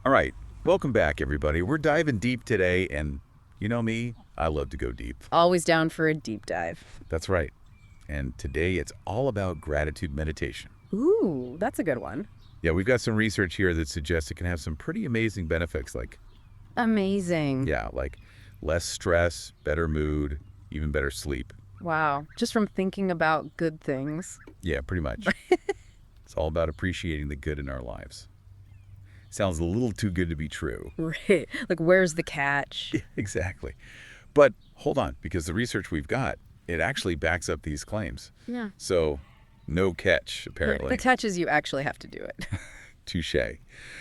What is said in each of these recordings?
All right, welcome back, everybody. We're diving deep today, and you know me, I love to go deep. Always down for a deep dive. That's right. And today it's all about gratitude meditation. Ooh, that's a good one. Yeah, we've got some research here that suggests it can have some pretty amazing benefits Amazing. like less stress, better mood, even better sleep. Wow. Just from thinking about good things. Yeah, pretty much. It's all about appreciating the good in our lives. Sounds a little too good to be true. Right. Like, where's the catch? Exactly. But hold on, because the research we've got, it actually backs up these claims. Yeah. So, no catch, apparently. The catch is you actually have to do it. Touche.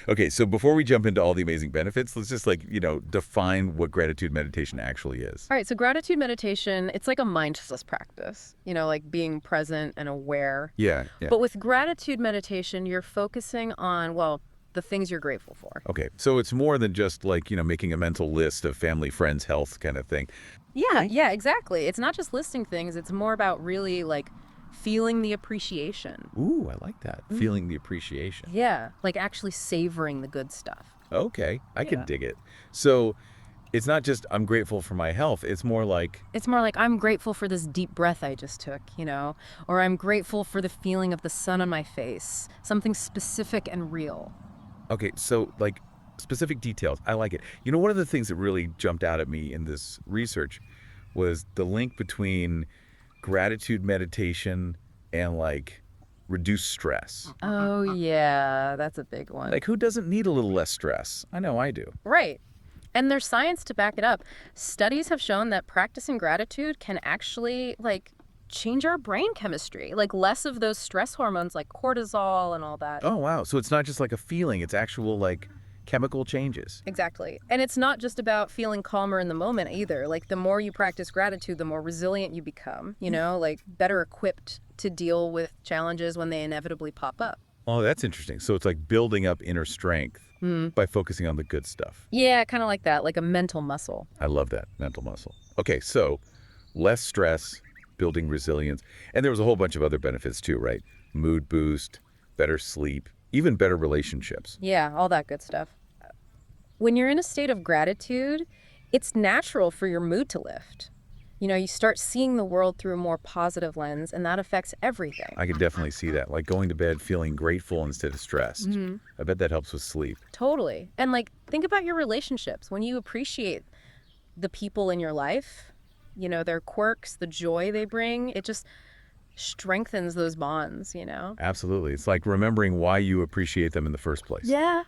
Okay, so before we jump into all the amazing benefits, let's just define what gratitude meditation actually is. All right. So, gratitude meditation, it's like a mindfulness practice, like being present and aware. Yeah. But with gratitude meditation, you're focusing on, well, the things you're grateful for. Okay, so it's more than just making a mental list of family, friends, health kind of thing. Yeah, exactly. It's not just listing things, it's more about really like feeling the appreciation. Ooh, I like that. Feeling the appreciation. Yeah, like actually savoring the good stuff. Okay, I can Yeah. dig it. So it's not just I'm grateful for my health. It's more like, It's more like I'm grateful for this deep breath I just took, or I'm grateful for the feeling of the sun on my face, something specific and real. okay, so specific details. I like it. You know, one of the things that really jumped out at me in this research was the link between gratitude meditation and reduced stress. Oh, yeah, that's a big one. Like, who doesn't need a little less stress? I know I do. Right. And there's science to back it up. Studies have shown that practicing gratitude can actually, change our brain chemistry, like less of those stress hormones like cortisol and all that. Oh, wow. So it's not just like a feeling, it's actual chemical changes. Exactly. And it's not just about feeling calmer in the moment either. Like the more you practice gratitude, the more resilient you become, like better equipped to deal with challenges when they inevitably pop up. Oh, that's interesting. So it's like building up inner strength by focusing on the good stuff. Yeah, kind of like that, like a mental muscle. I love that mental muscle. Okay, so less stress, building resilience. And there was a whole bunch of other benefits too, right? Mood boost, better sleep, even better relationships. Yeah, all that good stuff. When you're in a state of gratitude, it's natural for your mood to lift. You start seeing the world through a more positive lens, and that affects everything. I can definitely see that. Like going to bed feeling grateful instead of stressed. I bet that helps with sleep. Totally. And think about your relationships. When you appreciate the people in your life, their quirks, the joy they bring, it just strengthens those bonds. Absolutely. It's like remembering why you appreciate them in the first place. Yeah,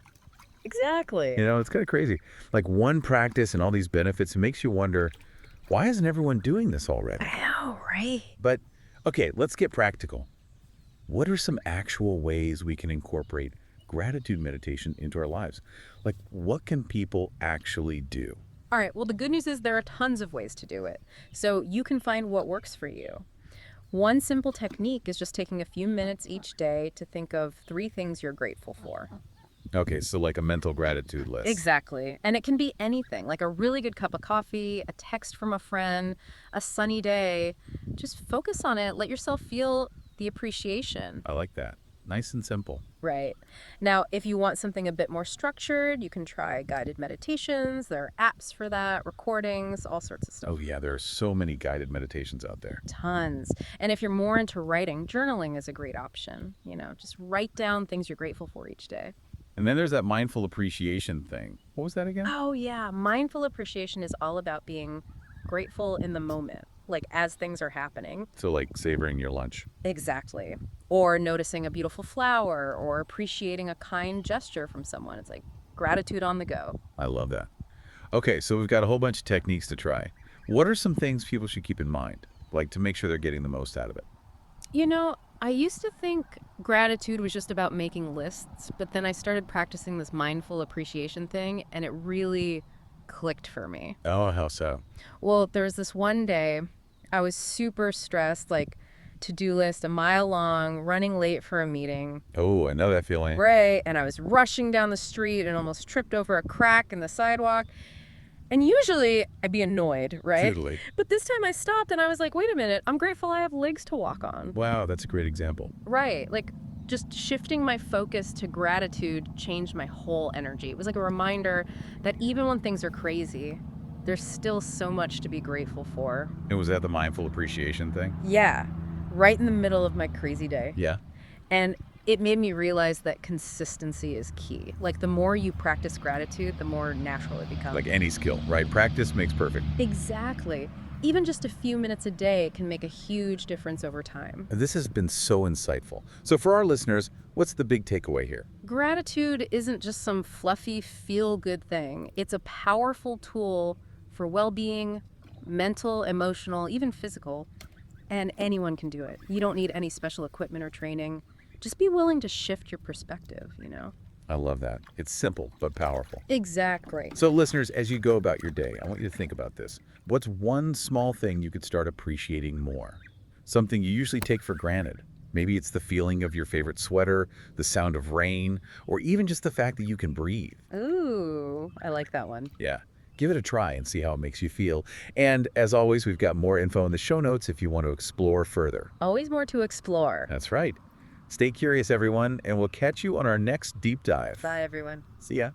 exactly. You know, it's kind of crazy. Like one practice and all these benefits, it makes you wonder, why isn't everyone doing this already? I know, right? But, okay, let's get practical. What are some actual ways we can incorporate gratitude meditation into our lives? Like, what can people actually do? All right, well, the good news is there are tons of ways to do it. So you can find what works for you. One simple technique is just taking a few minutes each day to think of 3 things you're grateful for. Okay, so like a mental gratitude list. Exactly. And it can be anything, like a really good cup of coffee, a text from a friend, a sunny day. Just focus on it. Let yourself feel the appreciation. I like that. Nice and simple. Right. Now, if you want something a bit more structured, you can try guided meditations. There are apps for that, recordings, all sorts of stuff. Oh, yeah, there are so many guided meditations out there. Tons. And if you're more into writing, journaling is a great option. Just write down things you're grateful for each day. And then there's that mindful appreciation thing. What was that again? Oh, yeah. Mindful appreciation is all about being grateful in the moment, like as things are happening. So like savoring your lunch. Exactly. Or noticing a beautiful flower or appreciating a kind gesture from someone. It's like gratitude on the go. I love that. Okay, so we've got a whole bunch of techniques to try. What are some things people should keep in mind, like to make sure they're getting the most out of it? I used to think gratitude was just about making lists, but then I started practicing this mindful appreciation thing, and it really clicked for me. Oh, how so? Well, there was this one day I was super stressed, like to-do list a mile long, running late for a meeting. Oh, I know that feeling. Right, and I was rushing down the street and almost tripped over a crack in the sidewalk. And usually I'd be annoyed, right? Totally. But this time I stopped and I was like, wait a minute, I'm grateful I have legs to walk on. Wow, that's a great example. Right. Like, Just shifting my focus to gratitude changed my whole energy. It was like a reminder that even when things are crazy, there's still so much to be grateful for. And was that the mindful appreciation thing? Yeah, right in the middle of my crazy day. Yeah. And it made me realize that consistency is key. Like the more you practice gratitude, the more natural it becomes. Like any skill, right? Practice makes perfect. Exactly. Even just a few minutes a day can make a huge difference over time. This has been so insightful. So for our listeners, what's the big takeaway here? Gratitude isn't just some fluffy, feel good thing, it's a powerful tool for well being, mental, emotional, even physical. And anyone can do it. You don't need any special equipment or training. Just be willing to shift your perspective. I love that. It's simple but powerful. Exactly. So listeners, as you go about your day, I want you to think about this. What's one small thing you could start appreciating more? Something you usually take for granted. Maybe it's the feeling of your favorite sweater, the sound of rain, or even just the fact that you can breathe. Ooh, I like that one. Yeah. Give it a try and see how it makes you feel. And as always, we've got more info in the show notes if you want to explore further. Always more to explore. That's right. Stay curious, everyone, and we'll catch you on our next deep dive. Bye, everyone. See ya.